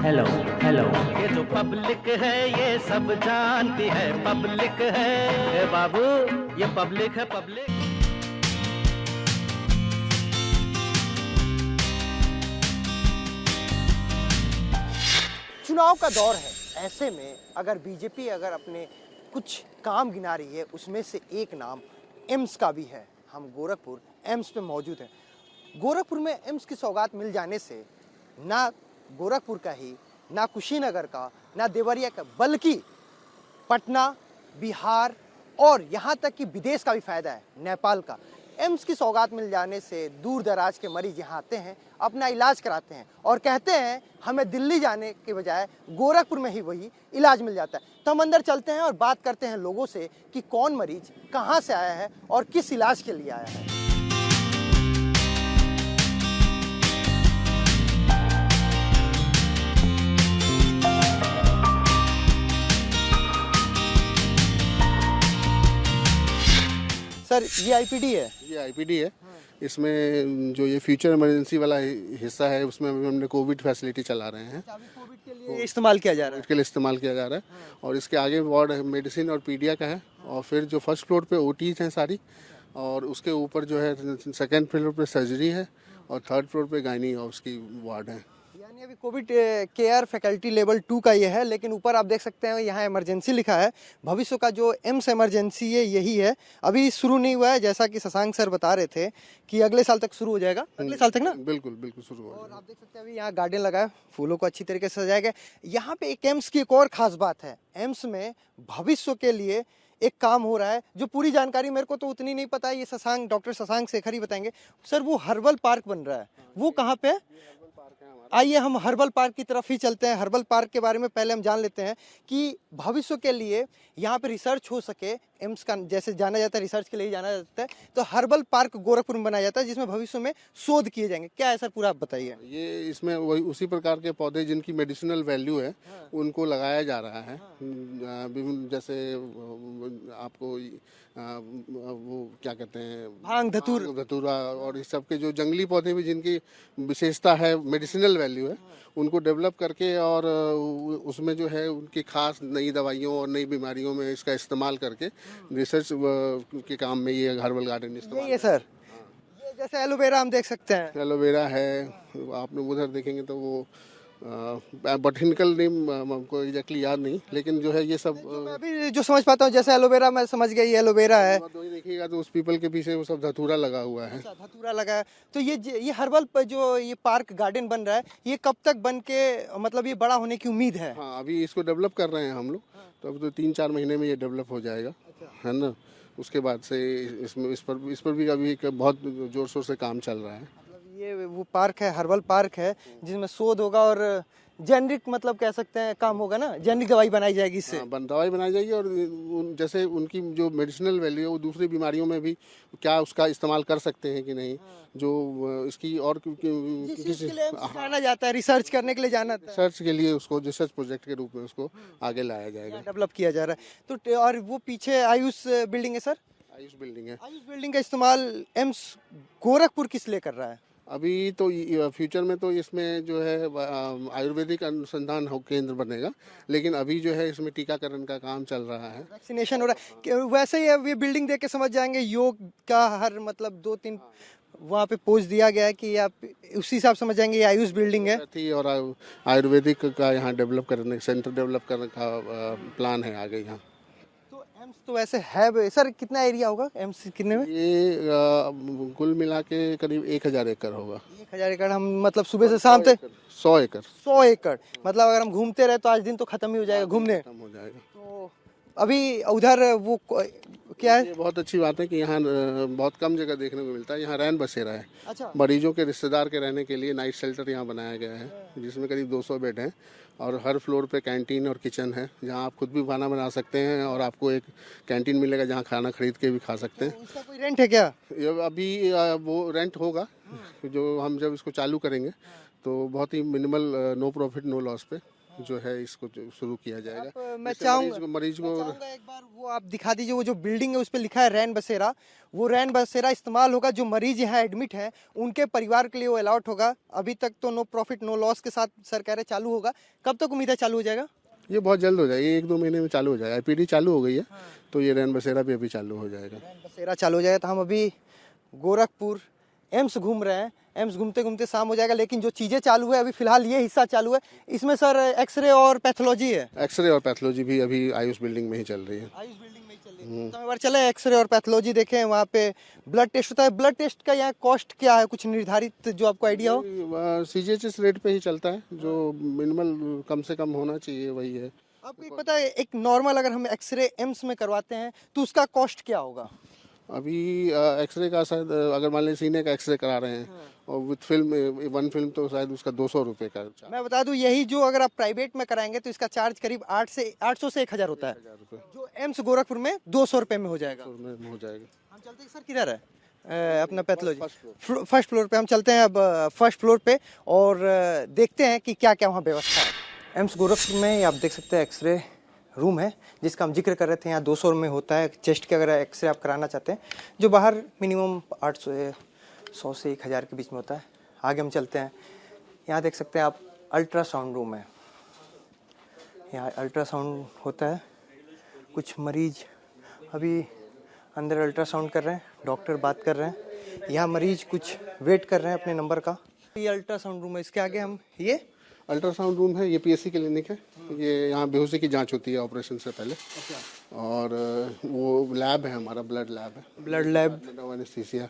Hello hello. ये जो public है ये सब जानती है, पब्लिक है ए बाबू, ये पब्लिक है पब्लिक। चुनाव का दौर है, ऐसे में अगर बीजेपी अगर अपने कुछ काम गिना रही है, उसमें से एक नाम एम्स का भी है। हम गोरखपुर एम्स पे मौजूद हैं। गोरखपुर में एम्स की सौगात मिल जाने से ना गोरखपुर का ही, ना कुशीनगर का, ना देवरिया का, बल्कि पटना, बिहार और यहाँ तक कि विदेश का भी फायदा है, नेपाल का। एम्स की सौगात मिल जाने से दूर दराज के मरीज यहाँ आते हैं, अपना इलाज कराते हैं और कहते हैं हमें दिल्ली जाने के बजाय गोरखपुर में ही वही इलाज मिल जाता है। तो हम अंदर चलते हैं और बात करते हैं लोगों से कि कौन मरीज कहाँ से आया है और किस इलाज के लिए आया है। सर ये आईपीडी है? ये आईपीडी है। इसमें जो ये फ्यूचर इमरजेंसी वाला हिस्सा है उसमें हमने कोविड फैसिलिटी चला रहे हैं। अभी कोविड के लिए इस्तेमाल किया जा रहा है। कोविड के लिए इस्तेमाल किया जा रहा है और इसके आगे वार्ड मेडिसिन और पीडिया का है और फिर जो फर्स्ट फ्लोर पे ओटीज हैं सारी और उसके ऊपर जो है सेकंड फ्लोर पे सर्जरी है और थर्ड फ्लोर पे गायनी और उसकी वार्ड है। यानी अभी कोविड केयर फैकल्टी लेवल 2 का ये है, लेकिन ऊपर आप देख सकते हैं यहाँ इमरजेंसी लिखा है। भविष्य का जो एम्स इमरजेंसी है यही है, अभी शुरू नहीं हुआ है, जैसा कि शशांक सर बता रहे थे कि अगले साल तक शुरू हो जाएगा। अगले साल तक ना? बिल्कुल बिल्कुल शुरू हो और आप देख सकते हैं अभी यहाँ गार्डन लगा है, फूलों को अच्छी तरीके से सजाया गया। यहाँ पे एक एम्स की एक और खास बात है, एम्स में भविष्य के लिए एक काम हो रहा है जो पूरी जानकारी मेरे को तो उतनी नहीं पता है, ये डॉक्टर शशांक शेखर ही बताएंगे। सर वो हर्बल पार्क बन रहा है, वो कहाँ पे है? आइए हम हर्बल पार्क की तरफ ही चलते हैं। हर्बल पार्क के बारे में पहले हम जान लेते हैं कि भविष्य के लिए यहाँ पे रिसर्च हो सके, एम्स का जैसे जाना जाता है रिसर्च के लिए जाना जाता है, तो हर्बल पार्क गोरखपुर में बनाया जाता है जिसमें भविष्य में शोध किए जाएंगे। क्या है सर, पूरा आप बताइए। ये इसमें वही उसी प्रकार के पौधे जिनकी मेडिसिनल वैल्यू है उनको लगाया जा रहा है। जैसे आपको वो क्या कहते हैं, भांग, धतूरा और इस सब के जो जंगली पौधे भी जिनकी विशेषता है, मेडिसिनल वैल्यू है, उनको डेवलप करके और उसमें जो है उनकी खास नई दवाइयों और नई बीमारियों में इसका इस्तेमाल करके रिसर्च के काम में ये हर्बल गार्डन इस्तेमाल। ये सर ये जैसे एलोवेरा हम देख सकते हैं, एलोवेरा है, आपने उधर देखेंगे तो वो बॉटनिकल नेम हमको एग्जैक्टली याद नहीं, लेकिन जो है ये सब मैं अभी जो समझ पाता हूँ, जैसे एलोवेरा मैं समझ गया ये एलोवेरा है। देखिएगा तो उस पीपल के पीछे वो सब धतूरा लगा हुआ है। अच्छा, धतूरा लगा है। तो ये हर्बल जो ये पार्क गार्डन बन रहा है, ये कब तक बन के मतलब ये बड़ा होने की उम्मीद है? हाँ, अभी इसको डेवलप कर रहे हैं हम लोग, तो अब तो 3-4 महीने में ये डेवलप हो जाएगा, है ना। उसके बाद से इस पर भी अभी बहुत जोर शोर से काम चल रहा है। ये वो पार्क है, हर्बल पार्क है, जिसमें शोध होगा और जेनरिक मतलब कह सकते हैं काम होगा ना, जेनरिक दवाई बनाई जाएगी इससे। दवाई बनाई जाएगी और जैसे उनकी जो मेडिसिनल वैल्यू है वो दूसरी बीमारियों में भी क्या उसका इस्तेमाल कर सकते हैं कि नहीं, जो इसकी और किसी जाना जाता है, रिसर्च करने के लिए जाना है, रिसर्च के लिए उसको रिसर्च प्रोजेक्ट के रूप में उसको आगे लाया जाएगा, डेवलप किया जा रहा है। तो और वो पीछे आयुष बिल्डिंग है सर, आयुष बिल्डिंग है। आयुष बिल्डिंग का इस्तेमाल एम्स गोरखपुर किस लिए कर रहा है? अभी तो फ्यूचर में तो इसमें जो है आयुर्वेदिक अनुसंधान केंद्र बनेगा, लेकिन अभी जो है इसमें टीकाकरण का काम चल रहा है, वैक्सीनेशन हो रहा है। वैसे ही ये बिल्डिंग देख के समझ जाएंगे योग का हर मतलब 2-3 वहाँ पे पोज दिया गया है कि आप उसी हिसाब समझ जाएंगे ये आयुष बिल्डिंग है। और आयुर्वेदिक का यहाँ डेवलप करने, सेंटर डेवलप करने का प्लान है आगे यहाँ। एम्स तो वैसे है सर, कितना एरिया होगा एम्स कितने में? ये कुल मिला के करीब 1000 एकड़ होगा। 1000 एकड़, हम मतलब सुबह से शाम तक 100 एकड़। 100 एकड़ मतलब अगर हम घूमते रहे तो आज दिन तो खत्म ही हो जाएगा घूमने। खत्म हो जाएगा। तो अभी उधर वो क्या है? ये बहुत अच्छी बात है कि यहाँ बहुत कम जगह देखने को मिलता है, यहाँ रैन बसेरा है। अच्छा। मरीजों के रिश्तेदार के रहने के लिए नाइट शेल्टर यहाँ बनाया गया है, जिसमें करीब 200 बेड हैं और हर फ्लोर पे कैंटीन और किचन है, जहाँ आप खुद भी खाना बना सकते हैं और आपको एक कैंटीन मिलेगा जहाँ खाना खरीद के भी खा सकते हैं। इसका कोई रेंट है क्या? अभी वो रेंट होगा, जो हम जब इसको चालू करेंगे तो बहुत ही minimal, no profit no loss पे जो है इसको शुरू किया जाएगा। मैं जिससे चाहूंगा मरीज को चाहूंगा एक बार वो आप दिखा दीजिए, वो जो बिल्डिंग है उस पर लिखा है रैन बसेरा, वो रैन बसेरा इस्तेमाल होगा। जो मरीज यहाँ एडमिट है उनके परिवार के लिए वो अलाउट होगा। अभी तक तो नो प्रॉफिट नो लॉस के साथ सर कह रहे चालू होगा। कब तक उम्मीद है चालू हो जाएगा? ये बहुत जल्द हो जाएगी, 1-2 महीने में चालू हो जाएगा। आईपीडी चालू हो गई है, तो ये रैन बसेरा भी अभी चालू हो जाएगा। रैन बसेरा चालू हो जाएगा। तो हम अभी गोरखपुर एम्स घूम रहे हैं। एम्स घूमते घूमते शाम हो जाएगा, लेकिन जो चीज़ें चालू है अभी फिलहाल ये हिस्सा चालू है। इसमें सर एक्सरे और पैथोलॉजी है। एक्सरे और पैथोलॉजी भी अभी आयुष बिल्डिंग में ही चल रही है। आयुष बिल्डिंग में ही चल रही है। तो एक बार चले एक्सरे और पैथोलॉजी देखें। वहाँ पे ब्लड टेस्ट होता है। ब्लड टेस्ट का यहाँ कॉस्ट क्या है, कुछ निर्धारित जो आपको आइडिया हो? सीजीएचएस रेट पे ही चलता है, जो मिनिमल कम से कम होना चाहिए वही है। आपको पता है एक नॉर्मल अगर हम एक्सरे एम्स में करवाते हैं तो उसका कॉस्ट क्या होगा? अभी एक्सरे का शायद अगर मान लीजिए सीने का एक्सरे करा रहे हैं और विथ फिल्म 1 फिल्म, तो शायद उसका 200 रुपये का चार्ज। मैं बता दूं, यही जो अगर आप प्राइवेट में कराएंगे तो इसका चार्ज करीब 800 से 1000 होता है। जो एम्स गोरखपुर में 200 रुपये में हो जाएगा। हो जाएगा। हम चलते हैं सर, किधर है अपना पैथोलॉजी? फर्स्ट फ्लोर पे हम चलते हैं। अब फर्स्ट फ्लोर पे और देखते हैं कि क्या क्या वहाँ व्यवस्था है। एम्स गोरखपुर में आप देख सकते हैं एक्सरे रूम है जिसका हम जिक्र कर रहे थे। यहाँ 200 में होता है चेस्ट के, अगर एक्सरे आप कराना चाहते हैं, जो बाहर मिनिमम 800 से 1000 के बीच में होता है। आगे हम चलते हैं। यहाँ देख सकते हैं आप अल्ट्रासाउंड रूम है। यहाँ अल्ट्रासाउंड होता है। कुछ मरीज अभी अंदर अल्ट्रासाउंड कर रहे हैं, डॉक्टर बात कर रहे हैं। यहाँ मरीज कुछ वेट कर रहे हैं अपने नंबर का। ये अल्ट्रासाउंड रूम है। इसके आगे हम ये अल्ट्रासाउंड रूम है, ये पीएससी क्लिनिक है। ये यहाँ बेहोशी की जांच होती है ऑपरेशन से पहले। और वो लैब है हमारा, ब्लड लैब है। ब्लड लैब, एनेस्थीसिया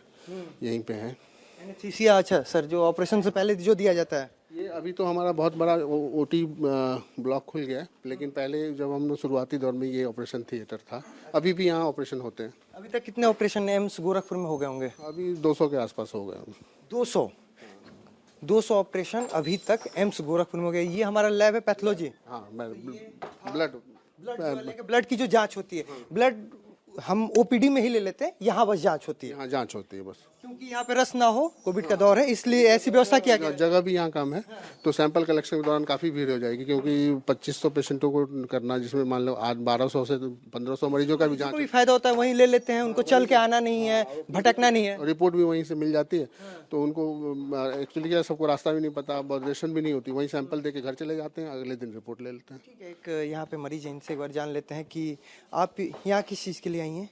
यहीं पे है। एनेस्थीसिया, अच्छा सर, जो ऑपरेशन से पहले जो दिया जाता है। ये अभी तो हमारा बहुत बड़ा ओटी ब्लॉक खुल गया है, लेकिन पहले जब हम शुरुआती दौर में ये ऑपरेशन थिएटर था। अभी भी यहाँ ऑपरेशन होते हैं। अभी तक कितने ऑपरेशन एम्स गोरखपुर में हो गए होंगे? अभी 200 के आसपास हो गए। 200 ऑपरेशन अभी तक एम्स गोरखपुर में हो गए। ये हमारा लैब है पैथोलॉजी। हाँ, ब्लड की जो जांच होती है, ब्लड हम ओपीडी में ही ले लेते हैं, यहाँ बस जांच होती है। यहाँ जांच होती है बस, क्योंकि यहाँ पे रस ना हो, कोविड का दौर है, इसलिए ऐसी व्यवस्था किया गया। जगह भी यहाँ कम है, तो सैंपल कलेक्शन के दौरान काफ़ी भीड़ हो जाएगी, क्योंकि 2500 पेशेंटों को करना, जिसमें मान लो आज 1200 से 1500 मरीजों का भी जांच कोई फायदा होता है, वहीं ले लेते हैं। उनको चल के आना नहीं है, भटकना नहीं है। रिपोर्ट भी वहीं से मिल जाती है। तो उनको एक्चुअली क्या, सबको रास्ता भी नहीं पता, रेशन भी नहीं होती, वहीं सैंपल दे के घर चले जाते हैं, अगले दिन रिपोर्ट ले लेते हैं। ठीक है, एक यहाँ पे मरीज है, इनसे एक बार जान लेते हैं कि आप यहाँ किस चीज़ के लिए आई हैं?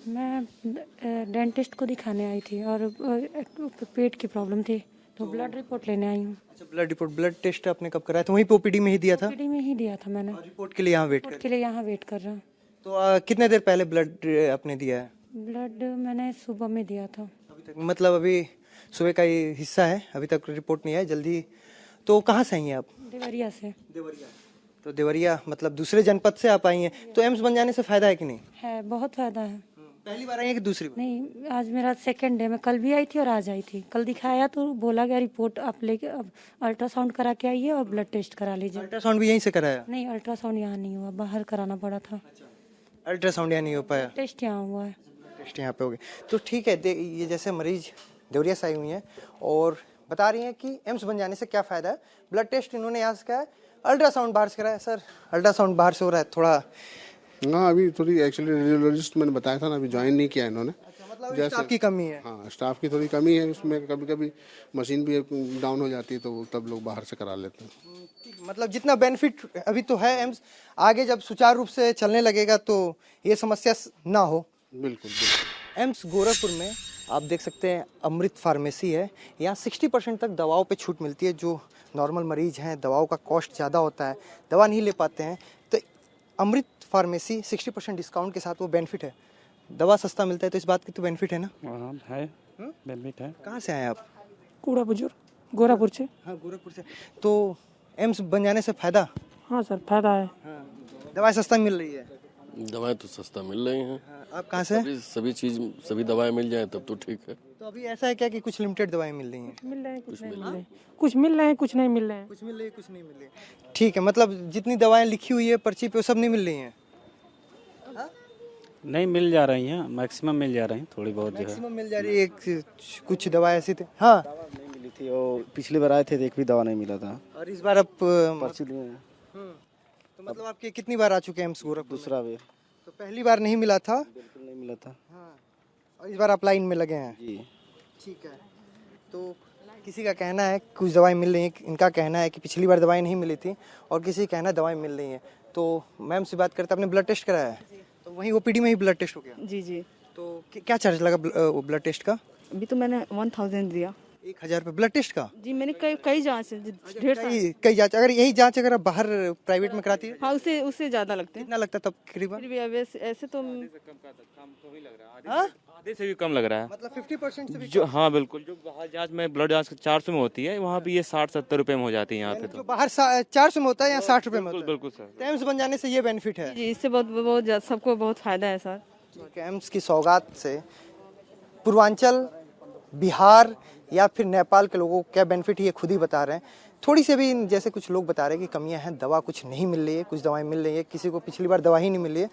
मैं डेंटिस्ट को दिखाने आई थी और पेट की प्रॉब्लम थी, तो ब्लड रिपोर्ट लेने आई हूँ। अच्छा, ब्लड रिपोर्ट, ब्लड टेस्ट आपने कब कराया था? वहीं पे ओपीडी में ही दिया था? ओपीडी में ही दिया था मैंने। रिपोर्ट के लिए यहाँ वेट रिपोर्ट के लिए यहाँ वेट कर रहा हूँ। तो कितने देर पहले ब्लड आपने दिया है? ब्लड मैंने सुबह में दिया था। अभी तक मतलब अभी सुबह का ही हिस्सा है, अभी तक रिपोर्ट नहीं है। जल्दी। तो कहाँ से आई हैं आप? देवरिया से। देवरिया। तो देवरिया मतलब दूसरे जनपद से आप आई हैं। तो एम्स बन जाने से फायदा है कि नहीं? है, बहुत फायदा है। पहली बार आई हैं कि दूसरी बार? नहीं, आज मेरा सेकंड डे। मैं कल भी आई थी और आज आई थी। कल दिखाया तो बोला गया रिपोर्ट आप लेके अब अल्ट्रासाउंड करा के आइए और ब्लड टेस्ट करा लीजिए। अल्ट्रासाउंड भी यहीं से कराया? नहीं, अल्ट्रासाउंड यहाँ नहीं हुआ, बाहर कराना पड़ा था। अल्ट्रासाउंड यहाँ नहीं हो पाया, टेस्ट यहाँ हुआ है। टेस्ट यहाँ पे हो गया। तो ठीक है, ये जैसे मरीज देवरिया से आई हुई हैं और बता रही हैं कि एम्स बन जाने से क्या फ़ायदा है। ब्लड टेस्ट इन्होंने यहाँ से कराया, अल्ट्रासाउंड बाहर से कराया। सर, अल्ट्रासाउंड बाहर से हो रहा है थोड़ा? हाँ, अभी थोड़ी एक्चुअली रेडियोलॉजिस्ट मैंने बताया था ना, अभी ज्वाइन नहीं किया इन्होंने। मतलब स्टाफ की कमी है? हाँ, स्टाफ की थोड़ी कमी है उसमें। कभी कभी मशीन भी डाउन हो जाती है, तो तब लोग बाहर से करा लेते हैं। मतलब जितना बेनिफिट अभी तो है एम्स, आगे जब सुचारू रूप से चलने लगेगा तो ये समस्या ना हो। बिल्कुल बिल्कुल। एम्स गोरखपुर में आप देख सकते हैं अमृत फार्मेसी है। यहाँ 60% तक दवाओं पे छूट मिलती है। जो नॉर्मल मरीज हैं, दवाओं का कॉस्ट ज़्यादा होता है, दवा नहीं ले पाते हैं, तो अमृत फार्मेसी 60% डिस्काउंट के साथ वो बेनिफिट है। दवा सस्ता मिलता है, तो इस बात की तो बेनिफिट है ना? हाँ है, बेनिफिट है। कहाँ से आए आप? कूड़ा बुजुर्ग गोरखपुर से। हाँ, गोरखपुर से। तो एम्स बन जाने से फायदा? हाँ सर, फायदा है। दवाई सस्ता मिल रही है? दवाएं तो सस्ता मिल रही हैं। आप कहाँ से? सभी दवाएं मिल जाएं तब तो ठीक है। तो अभी ऐसा है क्या कि कुछ लिमिटेड दवाएं मिल रही हैं? मिल रहे हैं, कुछ नहीं मिल रहे हैं, कुछ मिल रहे हैं, कुछ नहीं मिल रहे हैं। कुछ मिल रही है, कुछ नहीं मिल रही है। ठीक है, मतलब जितनी दवाएं लिखी हुई है पर्ची पे वो सब नहीं मिल रही हैं? नहीं मिल जा रही हैं, मैक्सिमम मिल जा रही हैं, थोड़ी बहुत जो है। मैक्सिमम मिल जा रही है, कुछ दवाएं ऐसी थी। हाँ, नहीं मिली थी और पिछली बार आए थे तो एक भी दवा नहीं मिला था। और इस बार अब पर्ची लिए हैं, तो मतलब आपके कितनी बार आ चुके हैं एम्स गोरखपुर? दूसरा बेर तो पहली बार नहीं मिला था बिल्कुल नहीं मिला था। और इस बार आप लाइन में लगे हैं। जी ठीक है, तो किसी का कहना है कुछ दवाई मिल रही है, इनका कहना है कि पिछली बार दवाई नहीं मिली थी और किसी का कहना है दवाई मिल रही है। तो मैम से बात करते, आपने ब्लड टेस्ट कराया है? तो वहीं ओपीडी में ही ब्लड टेस्ट हो गया? जी जी। तो क्या चार्ज लगा ब्लड टेस्ट का? अभी तो मैंने 1000 दिया। 1000 रुपये ब्लड टेस्ट का? जी मैंने कई जांच ढेर सारी। कई जांच, अगर यही जांच अगर आप बाहर प्राइवेट में कराती है हाँ उससे ज्यादा लगते हैं। कितना लगता तब करीबन? फिर भी अब ऐसे तो आधे से भी कम लग रहा है। मतलब 50% से भी जो हाँ बिल्कुल, जो बाहर जांच में ब्लड जांच 400 में होती है, वहाँ पे ये 60-70 रुपए में हो जाती है यहाँ पे। जो तो बाहर 400 में होता है या 60 रुपए में बिल्कुल होता है? बिल्कुल सर। तो एम्स बन जाने से ये बेनिफिट है। जी इससे बहुत सबको बहुत फायदा है सर। ठीक है, एम्स की सौगात से पूर्वांचल, बिहार या फिर नेपाल के लोगों को क्या बेनिफिट ये खुद ही बता रहे हैं। थोड़ी सी भी जैसे कुछ लोग बता रहे हैं कि कमियां हैं, दवा कुछ नहीं मिल रही है, कुछ दवाएं मिल रही है, किसी को पिछली बार दवा ही नहीं मिल रही है।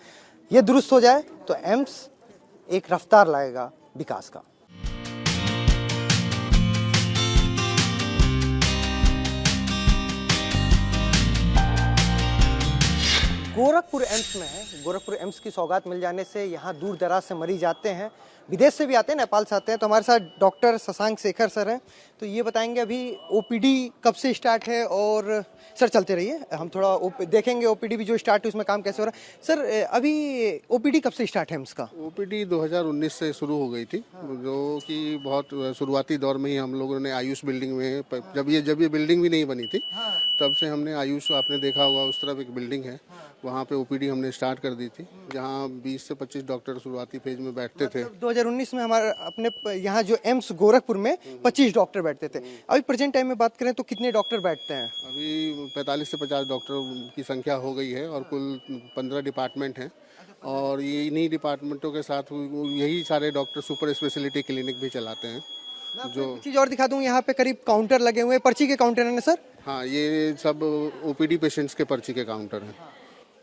ये दुरुस्त हो जाए तो एम्स एक रफ्तार लाएगा विकास का। गोरखपुर एम्स में है। गोरखपुर एम्स की सौगात मिल जाने से यहाँ दूर दराज से मरीज आते हैं, विदेश से भी आते हैं, नेपाल से आते हैं। तो हमारे साथ डॉक्टर शशांक शेखर सर हैं, तो ये बताएंगे अभी ओपीडी कब से स्टार्ट है। और सर चलते रहिए, हम थोड़ा देखेंगे ओपीडी भी जो स्टार्ट है उसमें काम कैसे हो रहा है। सर अभी ओपीडी कब से स्टार्ट है एम्स का? ओपीडी 2019 से शुरू हो गई थी, जो कि बहुत शुरुआती दौर में ही हम लोगों ने आयुष बिल्डिंग में, जब ये बिल्डिंग भी नहीं बनी थी तब से हमने आयुष, आपने देखा होगा उस तरफ एक बिल्डिंग है, वहाँ पे ओपीडी हमने स्टार्ट कर दी थी, जहाँ 20 से 25 डॉक्टर शुरुआती फेज में बैठते थे। 2019 में हमारे अपने यहाँ जो एम्स गोरखपुर में 25 डॉक्टर बैठते थे। अभी प्रेजेंट टाइम में बात करें तो कितने डॉक्टर बैठते हैं? अभी 45 से 50 डॉक्टर की संख्या हो गई है और कुल 15 डिपार्टमेंट हैं। और ये इन्हीं डिपार्टमेंटों के साथ यही सारे डॉक्टर सुपर स्पेशलिटी क्लिनिक भी चलाते हैं। जो चीज़ और दिखा दूँ, यहाँ पे करीब काउंटर लगे हुए हैं, पर्ची के काउंटर है ना सर? हाँ, ये सब ओपीडी पेशेंट्स के पर्ची के काउंटर हैं।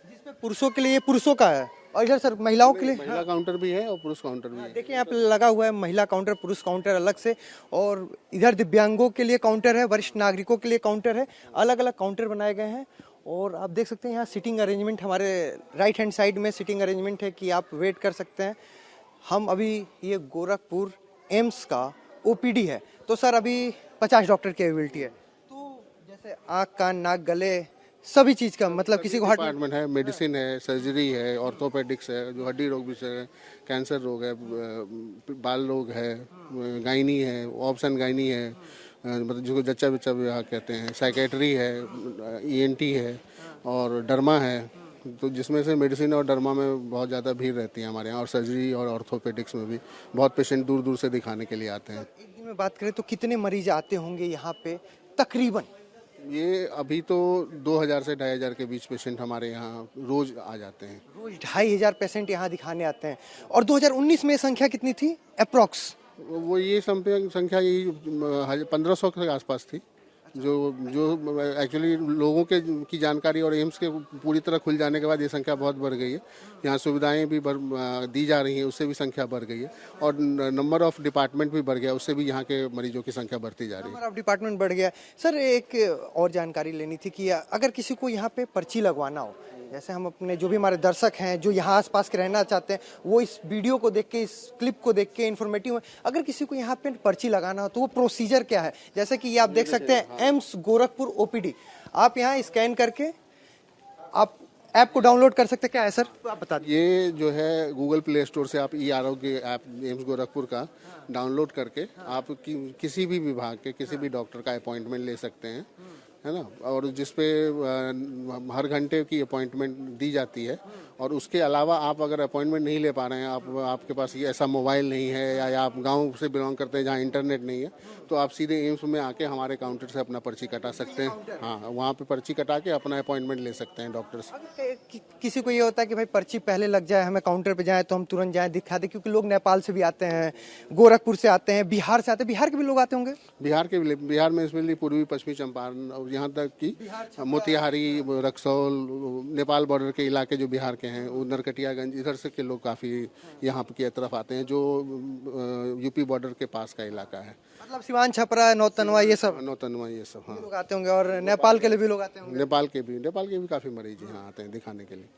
जिसमें पुरुषों के लिए पुरुषों का है और इधर सर महिलाओं के लिए महिला काउंटर भी है और पुरुष काउंटर भी है। देखिए यहाँ पे लगा हुआ है महिला काउंटर, पुरुष काउंटर अलग से, और इधर दिव्यांगों के लिए काउंटर है, वरिष्ठ नागरिकों के लिए काउंटर है, अलग अलग काउंटर बनाए गए हैं। और आप देख सकते हैं यहाँ सीटिंग अरेंजमेंट, हमारे राइट हैंड साइड में सीटिंग अरेंजमेंट है कि आप वेट कर सकते हैं। हम अभी, ये गोरखपुर एम्स का ओपीडी है, तो सर अभी 50 डॉक्टर की अवेलेबिलिटी है। तो जैसे आँख, कान, नाक, गले सभी चीज़ का, मतलब किसी को हार्ट डिपार्टमेंट है, मेडिसिन है, सर्जरी है, ऑर्थोपेडिक्स है, जो हड्डी रोग विषय है, कैंसर रोग है, बाल रोग है, गायनी है, ऑप्शन गायनी है, मतलब जिसको जच्चा बिच्चा विभाग कहते हैं, साइकेट्री है, ईएनटी है और डर्मा है। तो जिसमें से मेडिसिन और डर्मा में बहुत ज़्यादा भीड़ रहती है हमारे यहाँ, और सर्जरी और ऑर्थोपेडिक्स में भी बहुत पेशेंट दूर दूर से दिखाने के लिए आते हैं। एक दिन में बात करें तो कितने मरीज आते होंगे यहाँ पे तकरीबन? ये अभी तो 2000 से 2500 के बीच पेशेंट हमारे यहाँ रोज आ जाते हैं। रोज 2500 पेशेंट यहाँ दिखाने आते हैं। और 2019 में संख्या कितनी थी अप्रोक्स? वो ये संख्या यही 1500 के आसपास थी। जो एक्चुअली लोगों के की जानकारी और एम्स के पूरी तरह खुल जाने के बाद ये संख्या बहुत बढ़ गई है। यहाँ सुविधाएं भी दी जा रही हैं, उससे भी संख्या बढ़ गई है, और नंबर ऑफ डिपार्टमेंट भी बढ़ गया, उससे भी यहाँ के मरीजों की संख्या बढ़ती जा रही है। नंबर ऑफ डिपार्टमेंट बढ़ गया। सर एक और जानकारी लेनी थी कि अगर किसी को यहाँ पे पर्ची लगवाना हो, जैसे हम अपने जो भी हमारे दर्शक हैं जो यहाँ आसपास के रहना चाहते हैं, वो इस वीडियो को देख के, इस क्लिप को देख के इन्फॉर्मेटिव है, अगर किसी को यहाँ पे पर्ची लगाना हो तो वो प्रोसीजर क्या है? जैसे कि ये आप देख सकते हैं एम्स गोरखपुर ओपीडी, आप यहाँ स्कैन करके आप ऐप को डाउनलोड कर सकते हैं। क्या है सर, आप बता दीजिए। ये जो है गूगल प्ले स्टोर से आप ई-आरोग्य ऐप एम्स गोरखपुर का डाउनलोड करके आप किसी भी विभाग के किसी भी डॉक्टर का अपॉइंटमेंट ले सकते हैं, है ना। और जिसपे हर घंटे की अपॉइंटमेंट दी जाती है। और उसके अलावा आप अगर अपॉइंटमेंट नहीं ले पा रहे हैं, आपके पास ये ऐसा मोबाइल नहीं है, या आप गांव से बिलोंग करते हैं जहां इंटरनेट नहीं है, तो आप सीधे एम्स में आके हमारे काउंटर से अपना पर्ची कटा सकते हैं। हाँ, वहाँ पे पर्ची कटा के अपना अपॉइंटमेंट ले सकते हैं डॉक्टर से। किसी को ये होता है कि भाई पर्ची पहले लग जाए, हमें काउंटर पे जाए तो हम तुरंत जाएं दिखा दें, क्योंकि लोग नेपाल से भी आते हैं, गोरखपुर से आते हैं, बिहार से आते हैं, बिहार के भी लोग आते होंगे। बिहार में स्पेशली पूर्वी पश्चिमी चंपारण और यहाँ तक कि मोतिहारी, रक्सौल, नेपाल बॉर्डर के इलाके जो बिहार के हैं, वो नरकटियागंज, इधर से के लोग काफ़ी यहाँ की तरफ आते हैं, जो यूपी बॉर्डर के पास का इलाका है। मतलब सिवान, छपरा, नौतनवा ये सब नौतनवा ये सब, हाँ। लोग आते होंगे और नेपाल के लिए भी लोग आते होंगे। नेपाल के भी काफ़ी मरीज यहाँ आते हैं दिखाने के लिए।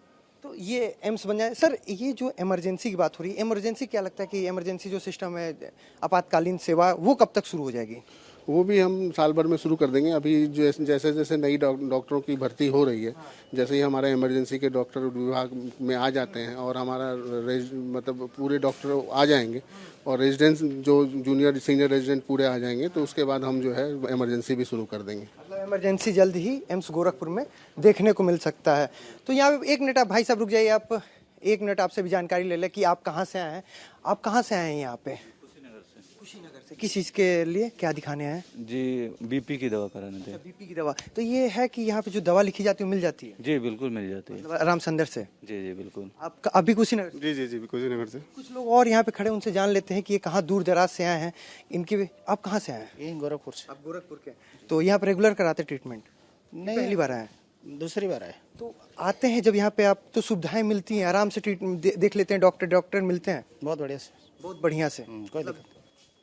तो ये एम्स बन जाए सर। ये जो इमरजेंसी की बात हो रही है, इमरजेंसी क्या लगता है कि इमरजेंसी जो सिस्टम है, आपातकालीन सेवा, वो कब तक शुरू हो जाएगी? वो भी हम साल भर में शुरू कर देंगे। अभी जैसे जैसे नई डॉक्टरों की भर्ती हो रही है, जैसे ही हमारे इमरजेंसी के डॉक्टर विभाग में आ जाते हैं और हमारा मतलब पूरे डॉक्टर आ जाएंगे और रेजिडेंट्स जो जूनियर सीनियर रेजिडेंट पूरे आ जाएंगे, तो उसके बाद हम जो है इमरजेंसी भी शुरू कर देंगे। मतलब इमरजेंसी जल्द ही एम्स गोरखपुर में देखने को मिल सकता है। तो यहाँ पे 1 मिनट आप भाई साहब रुक जाइए, आप 1 मिनट आपसे भी जानकारी ले लें कि आप कहाँ से आए हैं। आप कहाँ से आए हैं यहाँ पे? कुशीनगर से। किस चीज़ के लिए, क्या दिखाने आए हैं? जी बीपी की दवा कराने थे। बीपी की दवा। तो ये है कि यहाँ पे जो दवा लिखी जाती है मिल जाती है? जी बिल्कुल मिल जाती है, मतलब आराम से अंदर से? जी जी बिल्कुल। आप अभी कुशीनगर? जी कुशीनगर से। कुछ लोग और यहाँ पे खड़े, उनसे जान लेते हैं कि ये कहाँ दूर दराज से आए हैं। इनकी आप कहाँ से आए हैं? यही गोरखपुर से। आप गोरखपुर के। तो यहाँ पे रेगुलर कराते ट्रीटमेंट? नहीं, पहली बार आए? दूसरी बार आए। तो आते हैं जब यहाँ पे, आप तो सुविधाएं मिलती हैं, आराम से ट्रीटमेंट देख लेते हैं, डॉक्टर मिलते हैं? बहुत बढ़िया से। बहुत बढ़िया से। कोई दिक्कत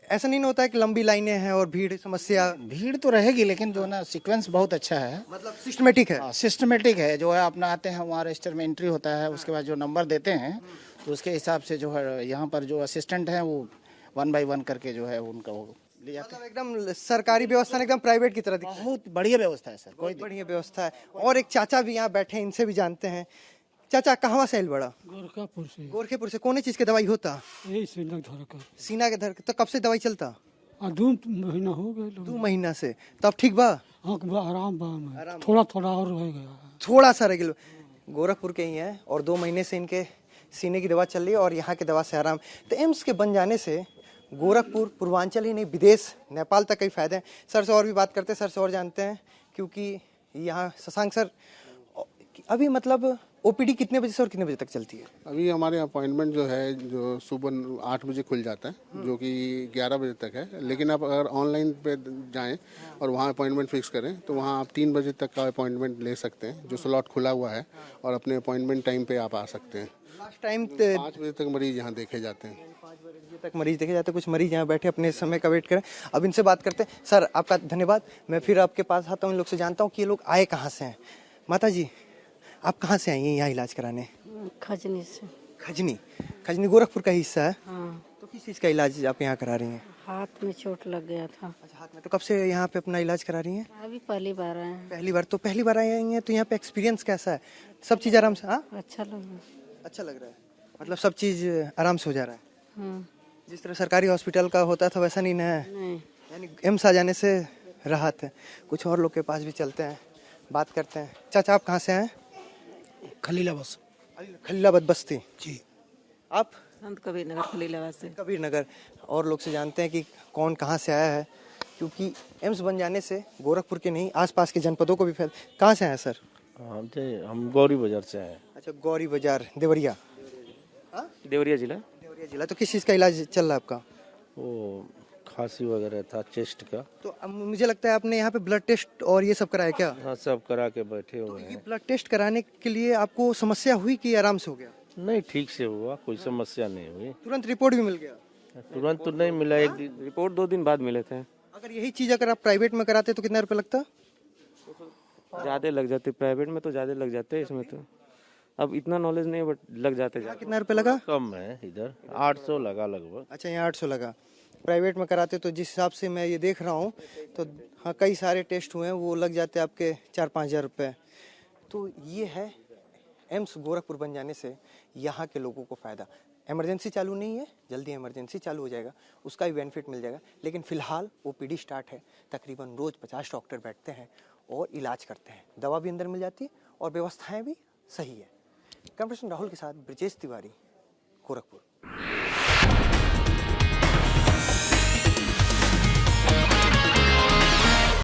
ऐसा नहीं होता है कि लंबी लाइनें हैं और भीड़ समस्या? भीड़ तो रहेगी, लेकिन जो ना सीक्वेंस बहुत अच्छा है, मतलब सिस्टमेटिक है। सिस्टमेटिक है। जो है अपना आते हैं, वहाँ रजिस्टर में एंट्री होता है, उसके बाद जो नंबर देते हैं तो उसके हिसाब से जो है यहाँ पर जो असिस्टेंट हैं वो 1 by 1 करके जो है उनका वो ले जाते हैं। मतलब एकदम सरकारी व्यवस्था नहीं, एकदम प्राइवेट की तरह दिखता है। बहुत बढ़िया व्यवस्था है सर, कोई बढ़िया व्यवस्था है। और एक चाचा भी यहाँ बैठे हैं, इनसे भी जानते हैं। चाचा कहाँ से आइल बड़ा? गोरखापुर से। गोरखेपुर से। कौन चीज के दवाई होता? यही सीना धर कर। सीना के धर। तो कब से दवाई चलता? 2 महीना हो गए। 2 महीना से। तब ठीक बा? हाँ आराम बा, थोड़ा और रह गया, थोड़ा सा रेगुलर। गोरखपुर के ही हैं और 2 महीने से इनके सीने की दवा चल रही है और यहाँ की दवा से आराम। तो एम्स के बन जाने से गोरखपुर, पूर्वांचल ही नहीं, विदेश, नेपाल तक कई फायदे हैं। सर से और भी बात करते हैं, सर से और जानते हैं, क्योंकि यहाँ शशांक सर अभी मतलब ओपीडी कितने बजे से और कितने बजे तक चलती है? अभी हमारे अपॉइंटमेंट जो है, जो सुबह 8 बजे खुल जाता है, जो कि 11 बजे तक है। लेकिन आप अगर ऑनलाइन पे जाएं और वहाँ अपॉइंटमेंट फिक्स करें तो वहाँ आप 3 बजे तक का अपॉइंटमेंट ले सकते हैं, जो स्लॉट खुला हुआ है, और अपने अपॉइंटमेंट टाइम पे आप आ सकते हैं। लास्ट टाइम 5 बजे तक मरीज यहाँ देखे जाते हैं। 5 बजे तक मरीज देखे जाते हैं। कुछ मरीज यहाँ बैठे अपने समय का वेट करें। अब इनसे बात करते हैं। सर आपका धन्यवाद। मैं फिर आपके पास आता हूँ, इन लोग से जानता हूँ कि ये लोग आए कहाँ से हैं। माता जी आप कहाँ से आई हैं यहाँ इलाज कराने? खजनी से। खजनी गोरखपुर का हिस्सा है? हाँ। तो किस चीज़ का इलाज आप यहाँ करा रही हैं? हाथ में चोट लग गया था। अच्छा, हाथ में। तो कब से यहाँ पे अपना इलाज करा रही हैं? अभी पहली बार आए हैं। पहली बार? तो पहली बार आई हैं तो यहाँ पे एक्सपीरियंस कैसा है? सब चीज़ आराम से? हाँ, अच्छा लगा। अच्छा लग रहा है। मतलब सब चीज़ आराम से हो जा रहा है? हाँ। जिस तरह सरकारी हॉस्पिटल का होता था वैसा नहीं ना है? नहीं। यानी एम्स आ जाने से राहत है। कुछ और लोग के पास भी चलते हैं, बात करते हैं। चाचा आप कहाँ से आए? खलीलाबाद बस्ती जी। आप? संत कबीर नगर खलीलाबाद से। कबीर नगर। और लोग से जानते हैं कि कौन कहाँ से आया है, क्योंकि एम्स बन जाने से गोरखपुर के नहीं आसपास के जनपदों को भी फैल। कहाँ से आए सर? हम गौरी बाजार से आए। अच्छा, गौरी बाजार, देवरिया। देवरिया जिला। देवरिया जिला। तो किस चीज़ का इलाज चल रहा है आपका? वो खांसी वगैरह था, चेस्ट का। तो अब मुझे लगता है आपने यहाँ पे ब्लड टेस्ट और ये सब कराया क्या? हाँ सब करा के बैठे हुए तो ये हैं। ब्लड टेस्ट कराने के लिए आपको समस्या हुई कि आराम से हो गया? नहीं, ठीक से हुआ, कोई समस्या नहीं हुई। तुरंत रिपोर्ट भी मिल गया? तुरंत तो नहीं मिला, एक दिन रिपोर्ट 2 दिन बाद मिले थे। अगर यही चीज़ अगर आप प्राइवेट में कराते तो कितना रुपये लगता? ज़्यादा लग जाते, प्राइवेट में तो ज़्यादा लग जाते हैं, इसमें तो अब इतना नॉलेज नहीं, बट लग जाते। कितना रुपये लगा? कम है, इधर 800 लगा लगभग। अच्छा, यहाँ 800 लगा। प्राइवेट में कराते तो जिस हिसाब से मैं ये देख रहा हूँ तो हाँ कई सारे टेस्ट हुए हैं, वो लग जाते हैं आपके 4-5 हज़ार रुपये। तो ये है एम्स गोरखपुर बन जाने से यहाँ के लोगों को फ़ायदा। इमरजेंसी चालू नहीं है, जल्दी इमरजेंसी चालू हो जाएगा, उसका भी बेनिफिट मिल जाएगा। लेकिन फ़िलहाल ओपीडी स्टार्ट है, तकरीबन रोज़ 50 डॉक्टर बैठते हैं और इलाज करते हैं। दवा भी अंदर मिल जाती है और व्यवस्थाएँ भी सही है। कैमरा पर्सन राहुल के साथ ब्रिजेश तिवारी, गोरखपुर।